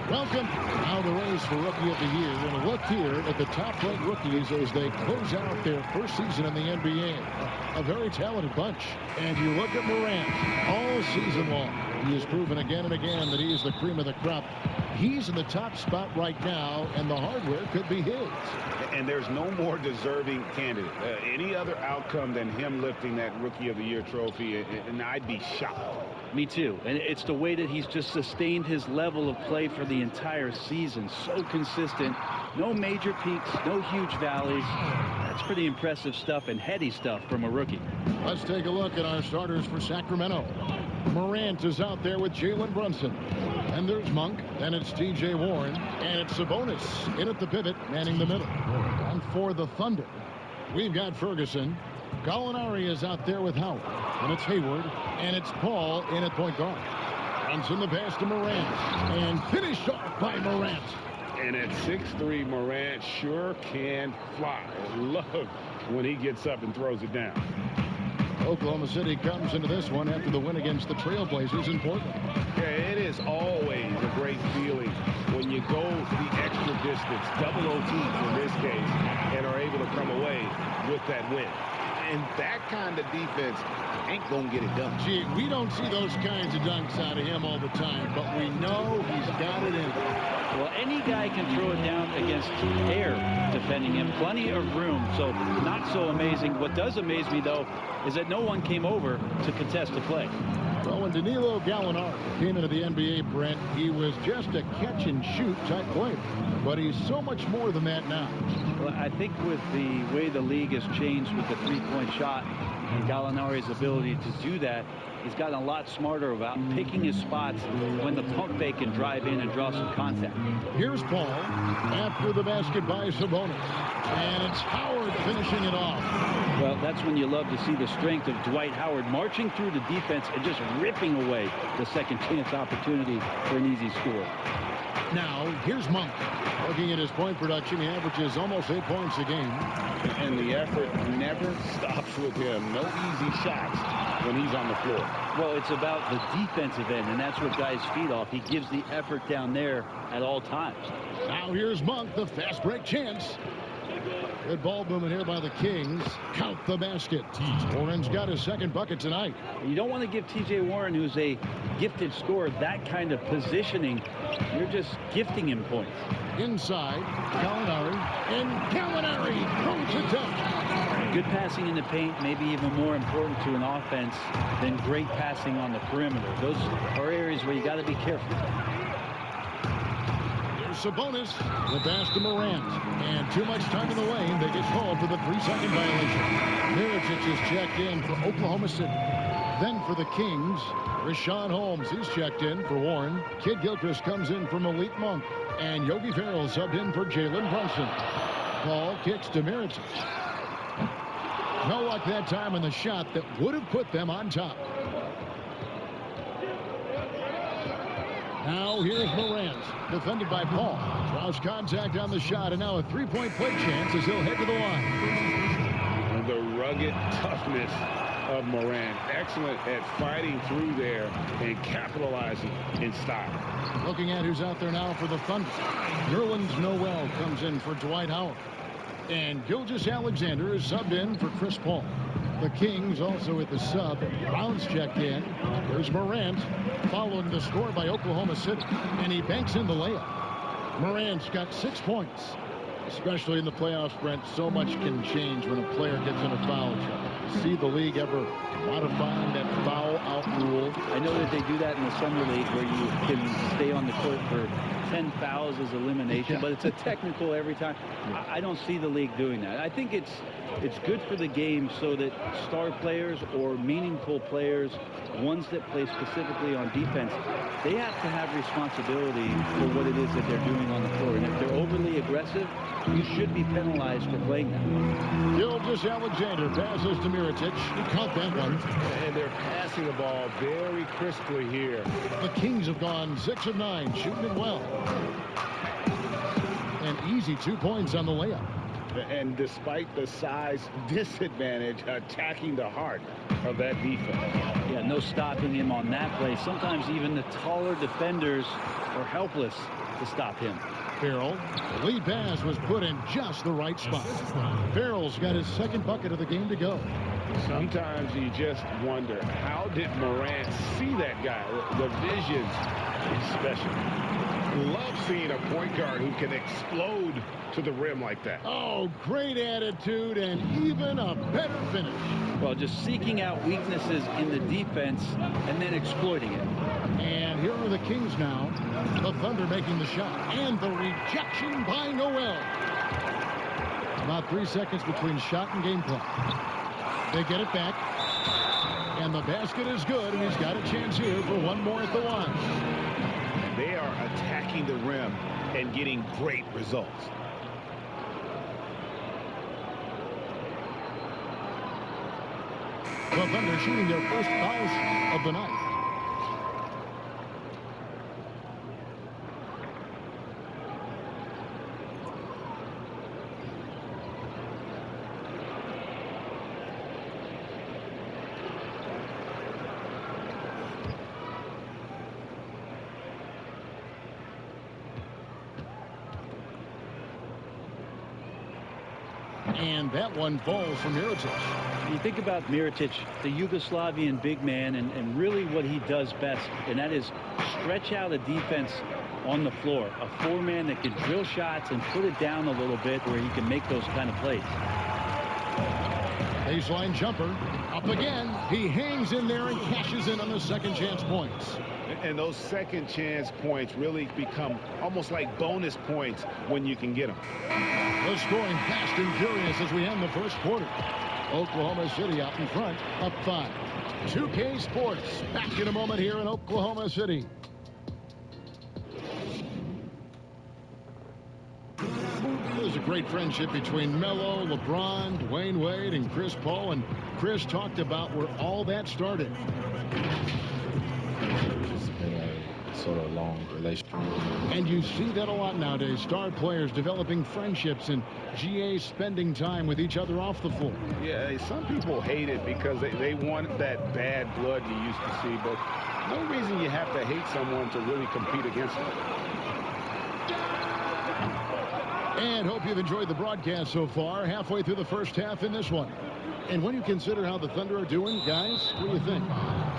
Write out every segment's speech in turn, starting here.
Welcome. Now the race for Rookie of the Year. And a look here at the top-ranked rookies as they close out their first season in the NBA. A very talented bunch. And you look at Morant all season long. He has proven again and again that he is the cream of the crop. He's in the top spot right now, and the hardware could be his. And there's no more deserving candidate. Any other outcome than him lifting that Rookie of the Year trophy, and I'd be shocked. Me too. And it's the way that he's just sustained his level of play for the entire season. So consistent. No major peaks, no huge valleys. That's pretty impressive stuff and heady stuff from a rookie. Let's take a look at our starters for Sacramento. Morant is out there with Jalen Brunson. And there's Monk. Then it's T.J. Warren. And it's Sabonis in at the pivot, manning the middle. And for the Thunder, we've got Ferguson. Gallinari is out there with Howard. And it's Hayward. And it's Paul in at point guard. Brunson the pass to Morant. And finished off by Morant. And at 6'3", Morant sure can fly. I love when he gets up and throws it down. Oklahoma City comes into this one after the win against the Trailblazers in Portland. Yeah, it is always a great feeling when you go the extra distance, double OTs in this case, and are able to come away with that win. And that kind of defense ain't going to get it done. Gee, we don't see those kinds of dunks out of him all the time, but we know he's got it in him. Well, any guy can throw it down against air defending him. Plenty of room, so not so amazing. What does amaze me, though, is that no one came over to contest the play. Well, when Danilo Gallinari came into the NBA, Brent, he was just a catch-and-shoot type player. But he's so much more than that now. Well, I think with the way the league has changed with the three-point shot and Gallinari's ability to do that, he's gotten a lot smarter about picking his spots when the pump fake can drive in and draw some contact. Here's Paul after the basket by Sabonis. And it's Howard finishing it off. Well, that's when you love to see the strength of Dwight Howard marching through the defense and just ripping away the second chance opportunity for an easy score. Now, here's Monk. Looking at his point production, he averages almost 8 points a game. And the effort never stops with him. No easy shots when he's on the floor. Well, it's about the defensive end, and that's what guys feed off. He gives the effort down there at all times. Now here's Monk, the fast break chance. Good ball movement here by the Kings. Count the basket. Warren's got his second bucket tonight. You don't want to give T.J. Warren, who's a gifted scorer, that kind of positioning. You're just gifting him points. Inside, Gallinari, and Gallinari throws it down. Good passing in the paint, maybe even more important to an offense than great passing on the perimeter. Those are areas where you got to be careful. Sabonis, the pass to Morant, and too much time in the lane. They get called for the 3-second violation. Mirotic is checked in for Oklahoma City. Then for the Kings, Rashawn Holmes, he's checked in for Warren. Kid Gilchrist comes in for Malik Monk, and Yogi Ferrell subbed in for Jalen Brunson. Ball kicks to Mirotic. No luck that time in the shot that would have put them on top. Now here's Morant, defended by Paul. Draws contact on the shot, and now a three-point play chance as he'll head to the line. And the rugged toughness of Morant. Excellent at fighting through there and capitalizing in style. Looking at who's out there now for the Thunder. Nerlens Noel comes in for Dwight Howard. And Gilgeous-Alexander is subbed in for Chris Paul. The Kings also at the sub. Brown's checked in. There's Morant following the score by Oklahoma City. And he banks in the layup. Morant's got 6 points. Especially in the playoffs, Brent, so much can change when a player gets in a foul trouble. See the league ever modifying that foul out rule? I know that they do that in the summer league where you can stay on the court for 10 fouls as elimination, but it's a technical every time. I don't see the league doing that. I think it's good for the game so that star players or meaningful players, ones that play specifically on defense, they have to have responsibility for what it is that they're doing on the floor. And if they're overly aggressive, you should be penalized for playing that. Gilgeous-Alexander passes to Mirotic. He caught that one. And they're passing the ball very crisply here. The Kings have gone 6 of 9, shooting it well. An easy 2 points on the layup. And despite the size disadvantage, attacking the heart of that defense. Yeah, no stopping him on that play. Sometimes even the taller defenders are helpless to stop him. Farrell, the lead pass was put in just the right spot. Farrell's got his second bucket of the game to go. Sometimes you just wonder, how did Morant see that guy? The vision is special. Love seeing a point guard who can explode to the rim like that. Oh, great attitude and even a better finish. Well, just seeking out weaknesses in the defense and then exploiting it. And here are the Kings now. The Thunder making the shot. And the rejection by Noel. About 3 seconds between shot and game clock. They get it back. And the basket is good. And he's got a chance here for one more at the line. They are attacking the rim and getting great results. The Thunder shooting their first foul shot of the night. And that one falls from Mirotic. You think about Mirotic, the Yugoslavian big man, and really what he does best, and that is stretch out a defense on the floor. A four-man that can drill shots and put it down a little bit where he can make those kind of plays. Baseline jumper. Up again. He hangs in there and cashes in on the second chance points. And those second chance points really become almost like bonus points when you can get them. The scoring fast and furious as we end the first quarter. Oklahoma City out in front, up 5. 2K Sports back in a moment here in Oklahoma City. There's a great friendship between Melo, LeBron, Dwayne Wade, and Chris Paul. And Chris talked about where all that started. It's been a sort of long relationship. And you see that a lot nowadays. Star players developing friendships and GA spending time with each other off the floor. Yeah, some people hate it because they want that bad blood you used to see. But no reason you have to hate someone to really compete against them. And hope you've enjoyed the broadcast so far. Halfway through the first half in this one. And when you consider how the Thunder are doing, guys, what do you think?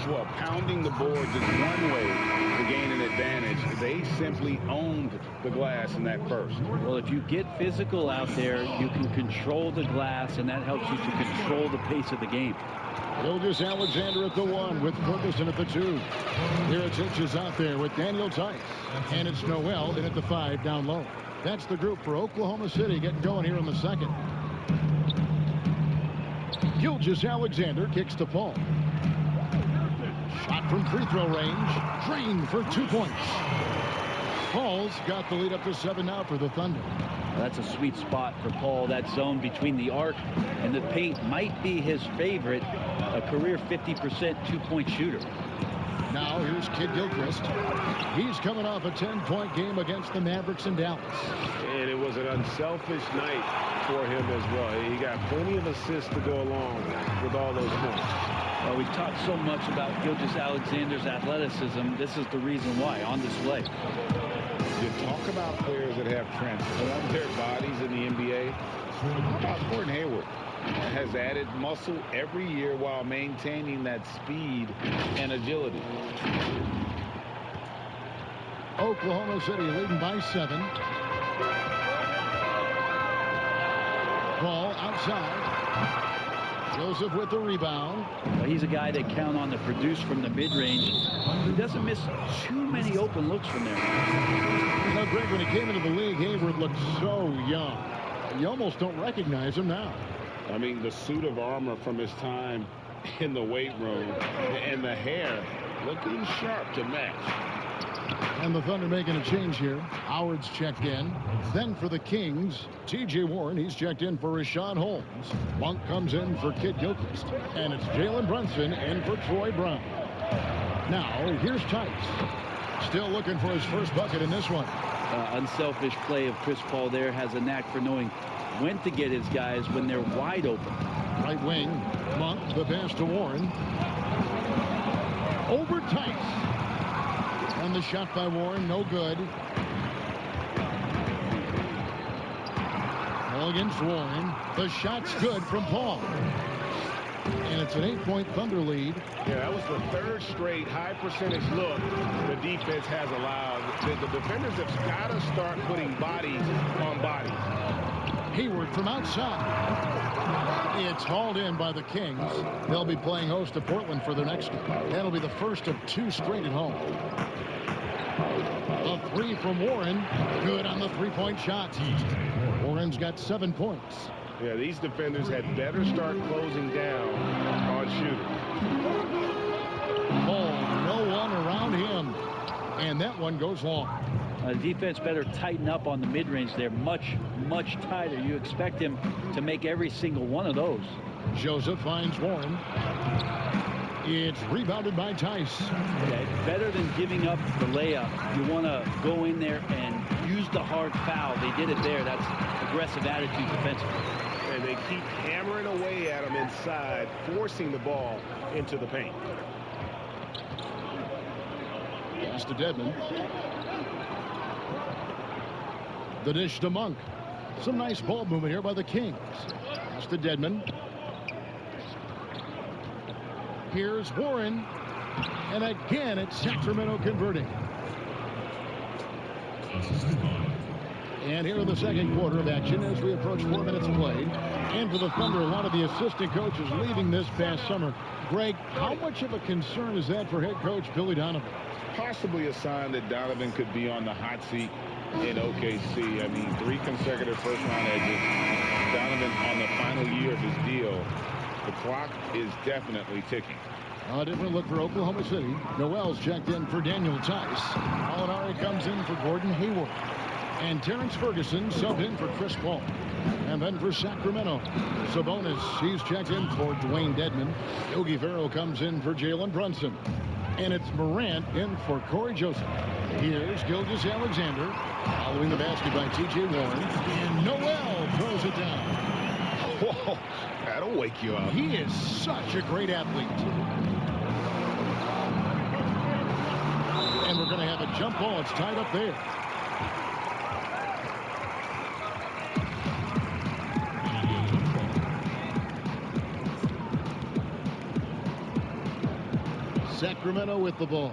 Well, pounding the boards is one way to gain an advantage. They simply owned the glass in that first. Well, if you get physical out there, you can control the glass, and that helps you to control the pace of the game. Gilgeous-Alexander at the 1 with Ferguson at the 2. Mirotic is out there with Daniel Tice. And it's Noel in at the 5 down low. That's the group for Oklahoma City getting going here in the second. Gilgeous-Alexander kicks to Paul. Shot from free throw range. Drained for 2 points. Paul's got the lead up to 7 now for the Thunder. Well, that's a sweet spot for Paul. That zone between the arc and the paint might be his favorite. A career 50% two-point shooter. Now here's Kid Gilchrist. He's coming off a 10-point game against the Mavericks in Dallas. And it was an unselfish night for him as well. He got plenty of assists to go along with all those points. Well, we've talked so much about Gilgeous-Alexander's athleticism. This is the reason why, on display. You talk about players that have transformed their bodies in the NBA. How about Gordon Hayward? Has added muscle every year while maintaining that speed and agility. Oklahoma City leading by 7. Ball outside. Joseph with the rebound. Well, he's a guy they count on to produce from the mid-range. He doesn't miss too many open looks from there. Now, Greg, when he came into the league, Hayward looked so young. You almost don't recognize him now. I mean, the suit of armor from his time in the weight room and the hair looking sharp to match. And the Thunder making a change here. Howard's checked in. Then for the Kings, T.J. Warren, he's checked in for Rashawn Holmes. Monk comes in for Kid Gilchrist. And it's Jalen Brunson in for Troy Brown. Now, here's Tice. Still looking for his first bucket in this one. Unselfish play of Chris Paul there. Has a knack for knowing when to get his guys when they're wide open. Right wing, Monk, the pass to Warren. Over Tice. And the shot by Warren, no good. Ball against Warren. The shot's good from Paul. And it's an 8-point Thunder lead. Yeah, that was the third straight high percentage look the defense has allowed. The defenders have got to start putting bodies on bodies. Hayward from outside. It's hauled in by the Kings. They'll be playing host to Portland for their next game. That'll be the first of 2 straight at home. A 3 from Warren. Good on the 3-point shot. Warren's got 7 points. Yeah, these defenders had better start closing down on shooters. Oh, no one around him. And that one goes long. Defense better tighten up on the mid-range. They're much, much tighter. You expect him to make every single one of those. Joseph finds Warren. It's rebounded by Tice. Okay, better than giving up the layup. You want to go in there and use the hard foul. They did it there. That's aggressive attitude defensively. And they keep hammering away at him inside, forcing the ball into the paint. Pass to Dedmon. The dish to Monk. Some nice ball movement here by the Kings. Pass to Dedmon. Here's Warren. And again, it's Sacramento converting. And here in the second quarter of action as we approach 4 minutes played. And for the Thunder, a lot of the assistant coaches leaving this past summer. Greg, how much of a concern is that for head coach Billy Donovan? Possibly a sign that Donovan could be on the hot seat in OKC. I mean, 3 consecutive first-round exits. Donovan on the final year of his deal. The clock is definitely ticking. A different look for Oklahoma City. Noel's checked in for Daniel Tice. Molinari comes in for Gordon Hayward. And Terrence Ferguson subbed in for Chris Paul. And then for Sacramento, Sabonis, he's checked in for Dwayne Dedmon. Yogi Ferrell comes in for Jalen Brunson. And it's Morant in for Corey Joseph. Here's Gilgeous-Alexander following the basket by T.J. Warren. And Noel throws it down. Whoa, that'll wake you up. He is such a great athlete. And we're going to have a jump ball. It's tied up there. Sacramento with the ball.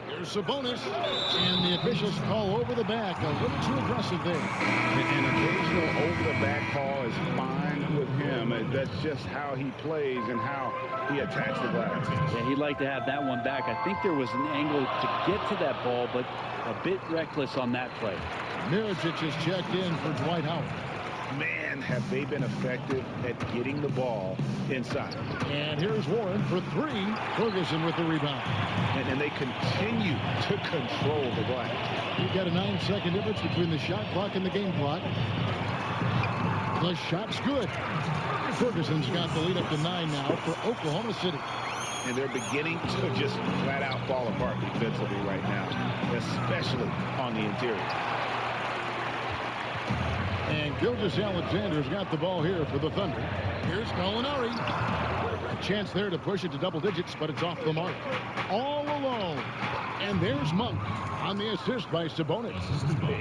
Here's Sabonis. And the officials call over the back. A little too aggressive there. An occasional over-the-back call is fine with him. That's just how he plays and how he attacks the glass. Yeah, he'd like to have that one back. I think there was an angle to get to that ball, but a bit reckless on that play. Mirotic is checked in for Dwight Howard. Man, have they been effective at getting the ball inside. And here's Warren for 3. Ferguson with the rebound. And they continue to control the glass. You've got a 9-second difference between the shot clock and the game clock. The shot's good. Ferguson's got the lead up to 9 now for Oklahoma City. And they're beginning to just flat out fall apart defensively right now, especially on the interior. And Gilgeous-Alexander's got the ball here for the Thunder. Here's Molinari. A chance there to push it to double digits, but it's off the mark. All alone. And there's Monk on the assist by Sabonis.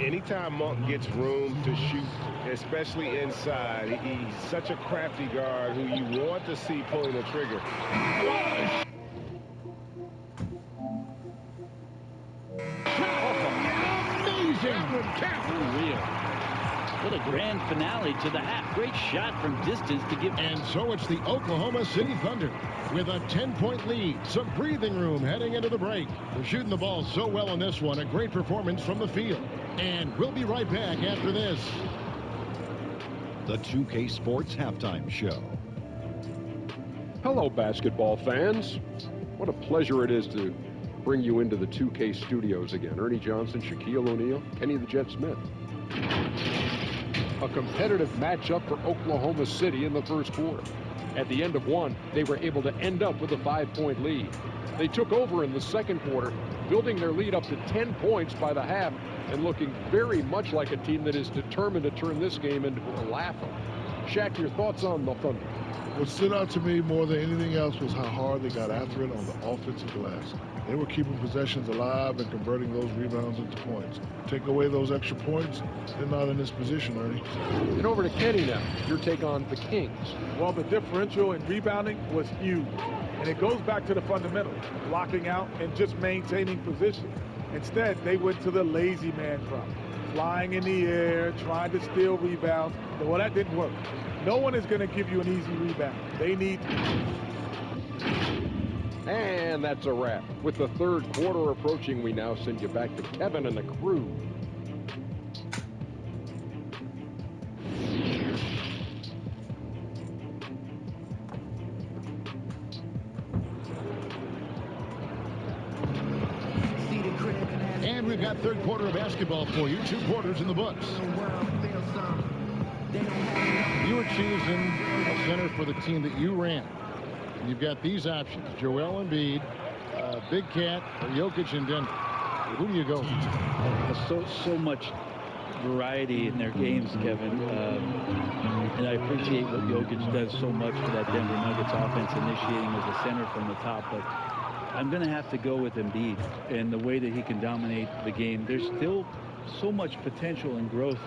Anytime Monk gets room to shoot, especially inside, he's such a crafty guard who you want to see pulling the trigger. Amazing. Unreal. What a grand finale to the half. Great shot from distance to give. And so it's the Oklahoma City Thunder with a 10-point lead. Some breathing room heading into the break. They're shooting the ball so well in this one. A great performance from the field. And we'll be right back after this. The 2K Sports Halftime Show. Hello, basketball fans. What a pleasure it is to bring you into the 2K studios again. Ernie Johnson, Shaquille O'Neal, Kenny the Jet Smith. a competitive matchup for Oklahoma City in the first quarter. At the end of one, they were able to end up with a 5-point lead. They took over in the second quarter, building their lead up to 10 points by the half and looking very much like a team that is determined to turn this game into a laugh-up. Shaq, your thoughts on the Thunder? What stood out to me more than anything else was how hard they got after it on the offensive glass. They were keeping possessions alive and converting those rebounds into points. Take away those extra points, they're not in this position, Ernie. And over to Kenny now. Your take on the Kings. Well, the differential in rebounding was huge. And it goes back to the fundamentals, blocking out and just maintaining position. Instead, they went to the lazy man front, flying in the air, trying to steal rebounds. Well, that didn't work. No one is going to give you an easy rebound. They need And that's a wrap. With the third quarter approaching, we now send you back to Kevin and the crew. And we've got third quarter of basketball for you. 2 quarters in the books. You were choosing a center for the team that you ran. And you've got these options: Joel Embiid, Big Cat, or Jokic in Denver. Who do you go with? So much variety in their games, Kevin. And I appreciate what Jokic does so much for that Denver Nuggets offense, initiating as a center from the top. But I'm going to have to go with Embiid and the way that he can dominate the game. There's still so much potential and growth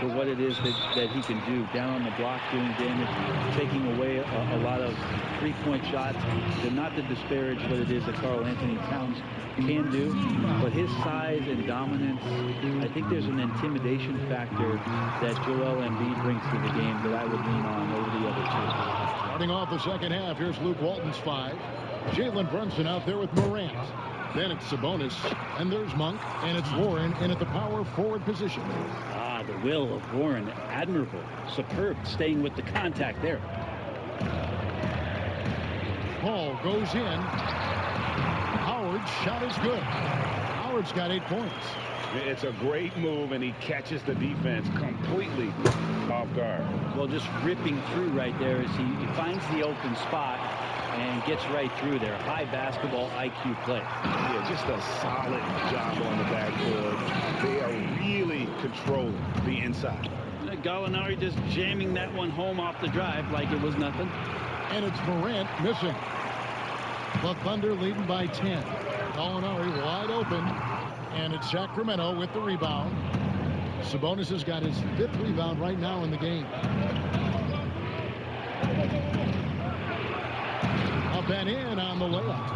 for what it is that he can do down on the block, doing damage, taking away a lot of three-point shots. And not to disparage what it is that Karl Anthony Towns can do, but his size and dominance, I think there's an intimidation factor that Joel Embiid brings to the game that I would lean on over the other two. Starting off the second half, here's Luke Walton's 5. Jalen Brunson out there with Morant. Then it's Sabonis, and there's Monk, and it's Warren in at the power forward position. The will of Warren, admirable, superb, staying with the contact there. Paul goes in. Howard's shot is good. Howard's got 8 points. It's a great move, and he catches the defense completely off guard. Well, just ripping through right there as he finds the open spot and gets right through there. High basketball IQ play. Yeah, just a solid job on the backboard. They are really controlling the inside. Gallinari just jamming that one home off the drive like it was nothing. And it's Morant missing. The Thunder leading by 10. Gallinari wide open. And it's Sacramento with the rebound. Sabonis has got his 5th rebound right now in the game. Up and in on the layup.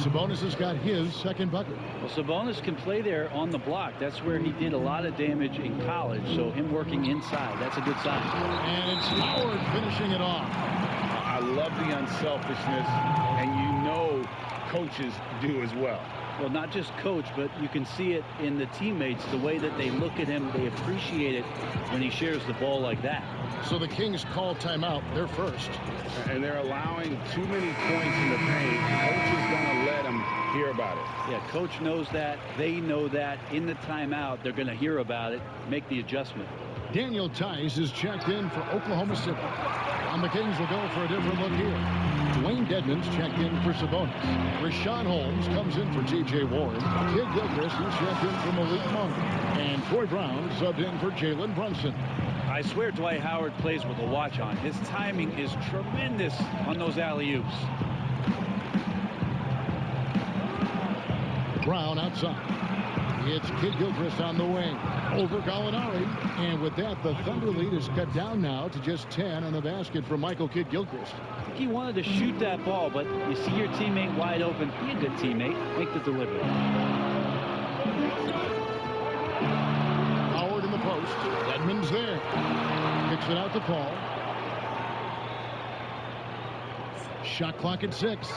Sabonis has got his 2nd bucket. Well, Sabonis can play there on the block. That's where he did a lot of damage in college. So him working inside, that's a good sign. And it's Howard finishing it off. I love the unselfishness, and you know coaches do as well. Well, not just coach, but you can see it in the teammates, the way that they look at him. They appreciate it when he shares the ball like that. So the Kings call timeout. They're first. And they're allowing too many points in the paint. Coach is going to let them hear about it. Yeah, coach knows that. They know that. In the timeout, they're going to hear about it, make the adjustment. Daniel Tice is checked in for Oklahoma City. And the Kings will go for a different look here. Dwayne Dedmon's checked in for Sabonis. Rashawn Holmes comes in for T.J. Warren. Kid Gilchrist is checked in for Malik Monk. And Troy Brown subbed in for Jalen Brunson. I swear Dwight Howard plays with a watch on. His timing is tremendous on those alley-oops. Brown outside. It's Kid Gilchrist on the wing. Over Gallinari. And with that, the Thunder lead is cut down now to just 10 on the basket from Michael Kid Gilchrist. I think he wanted to shoot that ball, but you see your teammate wide open. Be a good teammate. Make the delivery. Howard in the post. Edmonds there. Kicks it out to Paul. Shot clock at 6.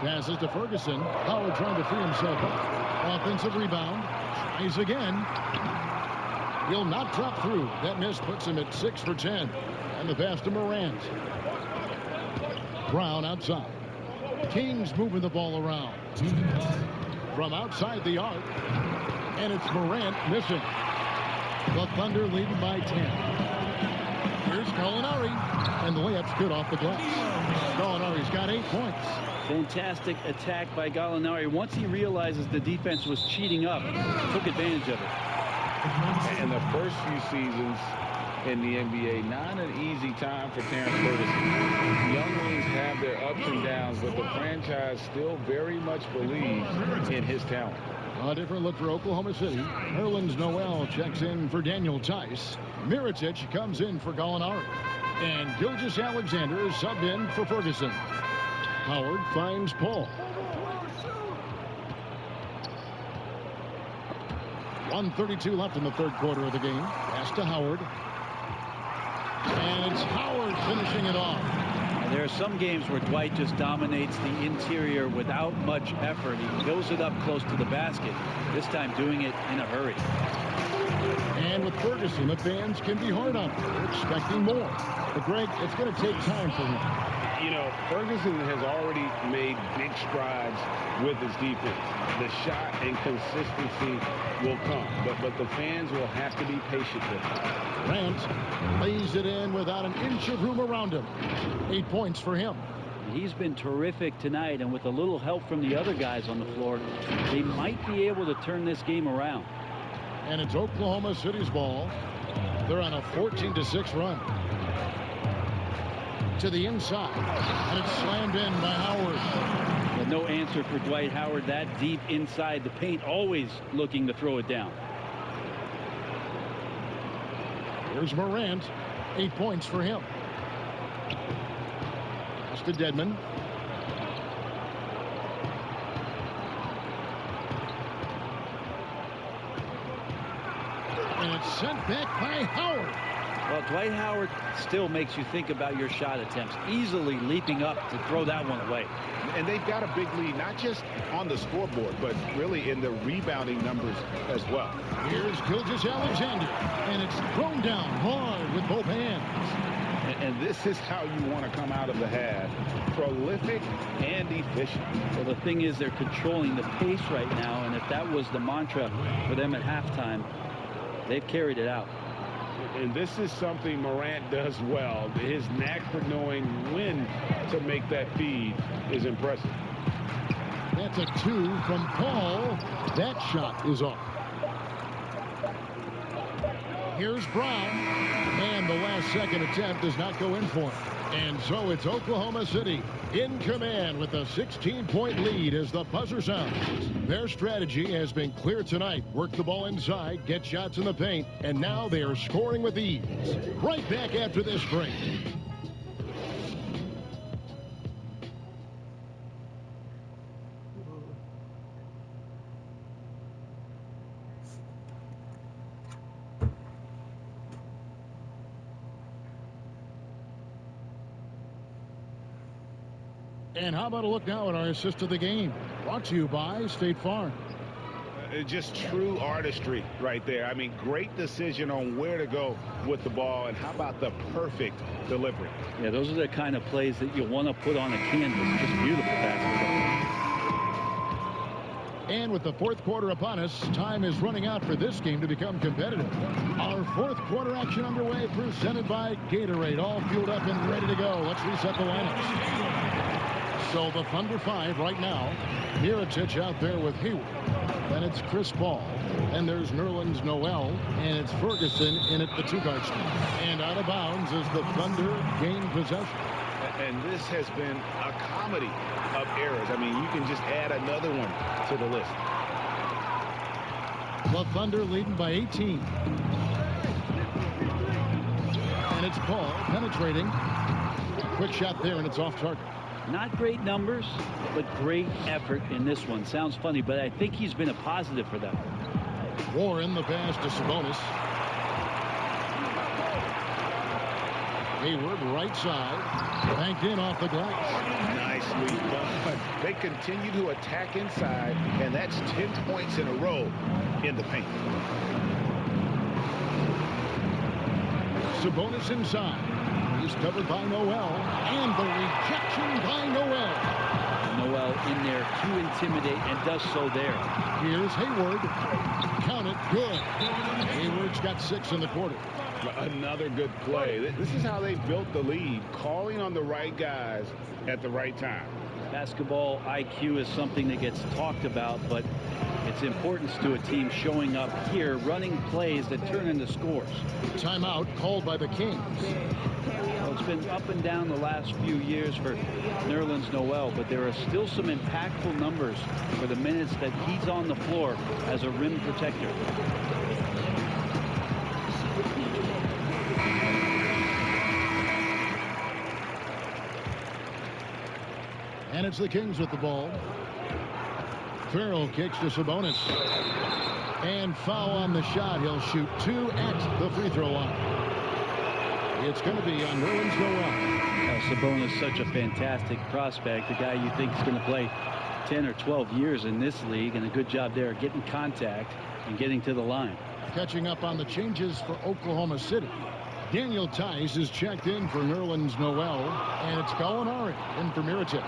Passes to Ferguson. Howard trying to free himself up. Offensive rebound. Tries again. Will not drop through. That miss puts him at 6 for 10. And the pass to Morant. Brown outside. Kings moving the ball around. From outside the arc. And it's Morant missing. The Thunder leading by 10. Here's Gallinari, and the layup's good off the glass. Gallinari's got 8 points. Fantastic attack by Gallinari. Once he realizes the defense was cheating up, took advantage of it. And the first few seasons in the NBA, not an easy time for Terrence Ferguson. Young wings have their ups and downs, but the franchise still very much believes in his talent. A different look for Oklahoma City. Nerlens Noel checks in for Daniel Tice. Mirotic comes in for Gallinari. And Gilgeous-Alexander is subbed in for Ferguson. Howard finds Paul. 1:32 left in the third quarter of the game. Pass to Howard. And it's Howard finishing it off. There are some games where Dwight just dominates the interior without much effort. He fills it up close to the basket. This time doing it in a hurry. And with Ferguson, the fans can be hard on him. They're expecting more. But Greg, it's going to take time for him. You know, Ferguson has already made big strides with his defense. The shot and consistency will come, but the fans will have to be patient with him. Grant lays it in without an inch of room around him. 8 points for him. He's been terrific tonight, and with a little help from the other guys on the floor, they might be able to turn this game around. And it's Oklahoma City's ball. They're on a 14-6 run. To the inside, and it's slammed in by Howard. But no answer for Dwight Howard that deep inside the paint, always looking to throw it down. Here's Morant. 8 points for him. Pass to Dedmon. And it's sent back by Howard. Well, Dwight Howard still makes you think about your shot attempts, easily leaping up to throw that one away. And they've got a big lead, not just on the scoreboard, but really in the rebounding numbers as well. Here's Gilgeous-Alexander, and it's thrown down hard with both hands. And this is how you want to come out of the half. Prolific and efficient. Well, the thing is, they're controlling the pace right now, and if that was the mantra for them at halftime, they've carried it out. And this is something Morant does well. His knack for knowing when to make that feed is impressive. That's a 2 from Paul. That shot is off. Here's Brown. And the last second attempt does not go in for him. And so it's Oklahoma City in command with a 16-point lead as the buzzer sounds. Their strategy has been clear tonight. Work the ball inside, get shots in the paint, and now they are scoring with ease. Right back after this break. And how about a look now at our assist of the game? Brought to you by State Farm. Just true artistry right there. I mean, great decision on where to go with the ball, and how about the perfect delivery? Yeah, those are the kind of plays that you want to put on a canvas. Just beautiful basketball. And with the fourth quarter upon us, time is running out for this game to become competitive. Our fourth quarter action underway, presented by Gatorade. All fueled up and ready to go. Let's reset the lineups. So the Thunder 5 right now. Mirotic out there with Hayward. Then it's Chris Paul. And there's Nerlens Noel. And it's Ferguson in at the 2-guard spot. And out of bounds as the Thunder gain possession. And this has been a comedy of errors. I mean, you can just add another one to the list. The Thunder leading by 18. And it's Paul penetrating. Quick shot there, and it's off target. Not great numbers, but great effort in this one. Sounds funny, but I think he's been a positive for them. Warren the pass to Sabonis. Hayward right side. Banked in off the glass. Nicely done. They continue to attack inside, and that's 10 points in a row in the paint. Sabonis inside. He's covered by Noel. And the rejection by Noel. Noel in there to intimidate, and does so there. Here's Hayward. Count it. Good. Hayward's got 6 in the quarter. Another good play. This is how they built the lead, calling on the right guys at the right time. Basketball IQ is something that gets talked about, but its importance to a team showing up here, running plays that turn into scores. Timeout called by the Kings. Well, it's been up and down the last few years for Nerlens Noel, but there are still some impactful numbers for the minutes that he's on the floor as a rim protector. And it's the Kings with the ball. Farrell kicks to Sabonis. And foul on the shot. He'll shoot 2 at the free throw line. It's going to be on Nerlens Noel. Sabonis, such a fantastic prospect. A guy you think is going to play 10 or 12 years in this league, and a good job there getting contact and getting to the line. Catching up on the changes for Oklahoma City. Daniel Tice is checked in for Nerlens Noel, and it's Gallinari in for Mirotic.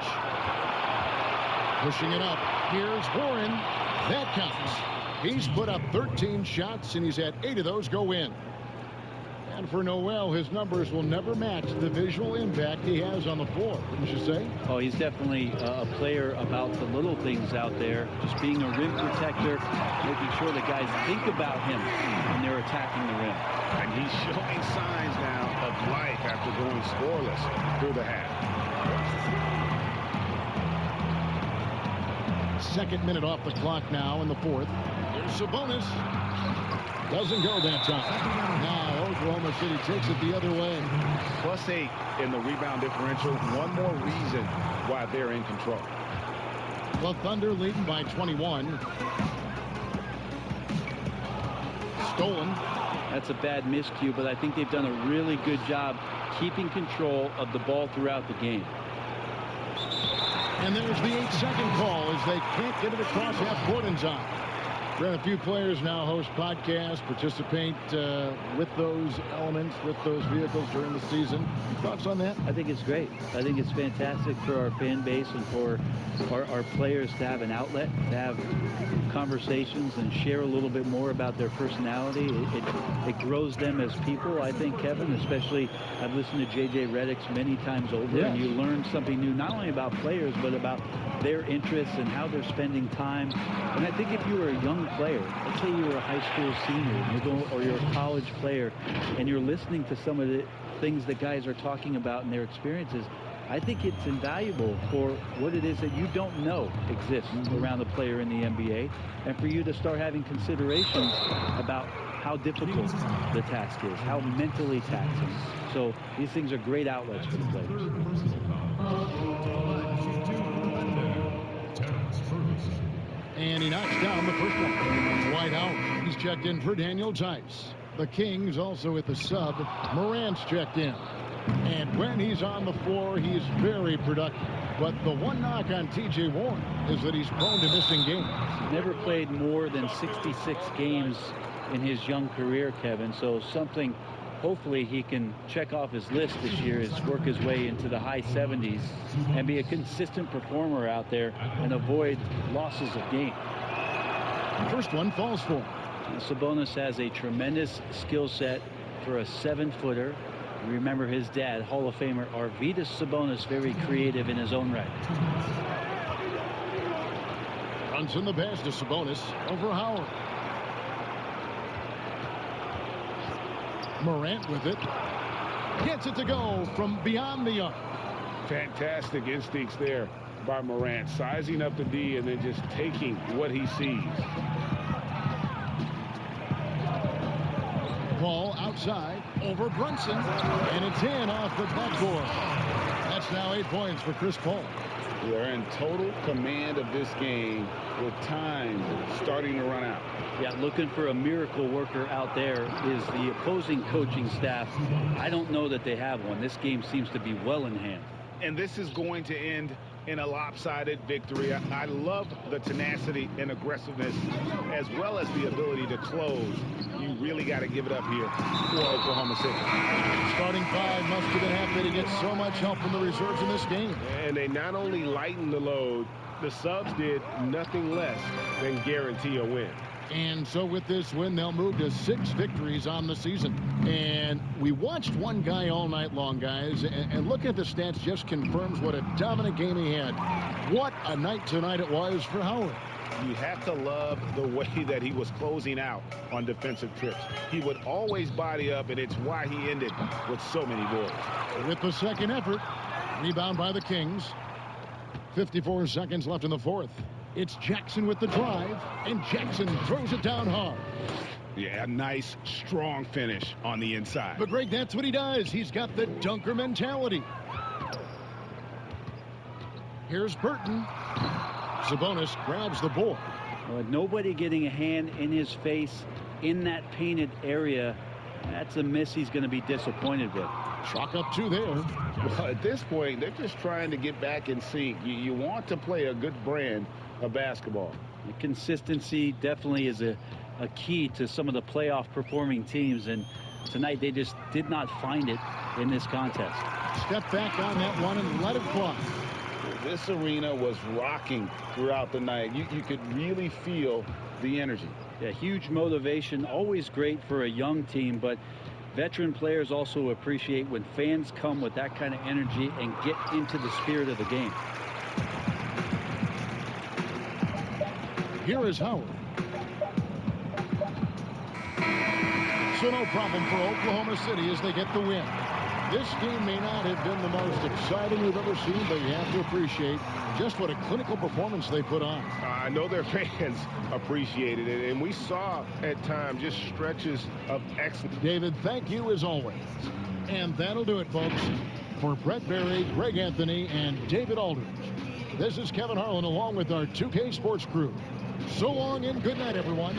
Pushing it up. Here's Warren. That counts. He's put up 13 shots, and he's had 8 of those go in. And for Noel, his numbers will never match the visual impact he has on the floor, wouldn't you say? Oh, he's definitely a player about the little things out there, just being a rim protector, making sure that guys think about him when they're attacking the rim. And he's showing signs now of life after going scoreless through the half. Second minute off the clock now in the fourth. Here's Sabonis. Doesn't go that time. Now Oklahoma City takes it the other way. +8 in the rebound differential. One more reason why they're in control. The Thunder leading by 21. Stolen. That's a bad miscue, but I think they've done a really good job keeping control of the ball throughout the game. And there's the 8-second call as they can't get it across half court in time. Brent, a few players now host podcasts, participate with those elements, with those vehicles during the season. Thoughts on that? I think it's great. I think it's fantastic for our fan base and for our players to have an outlet, to have conversations and share a little bit more about their personality. It grows them as people, I think, Kevin, especially I've listened to J.J. Redick's many times over, and you learn something new, not only about players, but about their interests and how they're spending time. And I think if you were a young player, let's say you were a high school senior, or you're a college player, and you're listening to some of the things that guys are talking about and their experiences, I think it's invaluable for what it is that you don't know exists around a player in the NBA, and for you to start having considerations about how difficult the task is, how mentally taxing. So these things are great outlets for the players. And he knocks down the first one. Dwight Howard. He's checked in for Daniel Tice. The Kings also at the sub. Morant's checked in. And when he's on the floor, he's very productive. But the one knock on T.J. Warren is that he's prone to missing games. Never played more than 66 games in his young career, Kevin. So something hopefully he can check off his list this year, is work his way into the high 70s and be a consistent performer out there and avoid losses of game. First one falls for him. Sabonis has a tremendous skill set for a 7-footer. Remember his dad, Hall of Famer Arvydas Sabonis, very creative in his own right. Runs in the pass to Sabonis over Howard. Morant with it. Gets it to go from beyond the arc. Fantastic instincts there by Morant, sizing up the D and then just taking what he sees. Ball outside over Brunson, and it's in off the backboard. That's now 8 points for Chris Paul. They're in total command of this game with time starting to run out. Yeah, looking for a miracle worker out there is the opposing coaching staff. I don't know that they have one. This game seems to be well in hand. And this is going to end in a lopsided victory. I love the tenacity and aggressiveness as well as the ability to close. You really got to give it up here for Oklahoma City. Starting five must have been happy to get so much help from the reserves in this game. And they not only lightened the load, the subs did nothing less than guarantee a win. And so with this win, they'll move to 6 victories on the season. And we watched one guy all night long, guys, and look at the stats, just confirms what a dominant game he had. What a night tonight it was for Howard. You have to love the way that he was closing out on defensive trips. He would always body up, and it's why he ended with so many goals. With the second effort, rebound by the Kings. 54 seconds left in the fourth. It's Jackson with the drive, and Jackson throws it down hard. Yeah, a nice, strong finish on the inside. But, Greg, that's what he does. He's got the dunker mentality. Here's Burton. Sabonis grabs the board. Well, nobody getting a hand in his face in that painted area. That's a miss he's going to be disappointed with. Chalk up 2 there. Well, at this point, they're just trying to get back in sync. You want to play a good brand of basketball. The consistency definitely is a key to some of the playoff performing teams, and tonight they just did not find it in this contest. Step back on that one and let it fly. This arena was rocking throughout the night. You could really feel the energy. Yeah, huge motivation, always great for a young team, but veteran players also appreciate when fans come with that kind of energy and get into the spirit of the game. Here is Howard. So no problem for Oklahoma City as they get the win. This game may not have been the most exciting we've ever seen, but you have to appreciate just what a clinical performance they put on. I know their fans appreciated it, and we saw at times just stretches of excellence. David, thank you as always. And that'll do it, folks. For Brett Berry, Greg Anthony, and David Aldridge, this is Kevin Harlan along with our 2K Sports crew. So long and good night, everyone.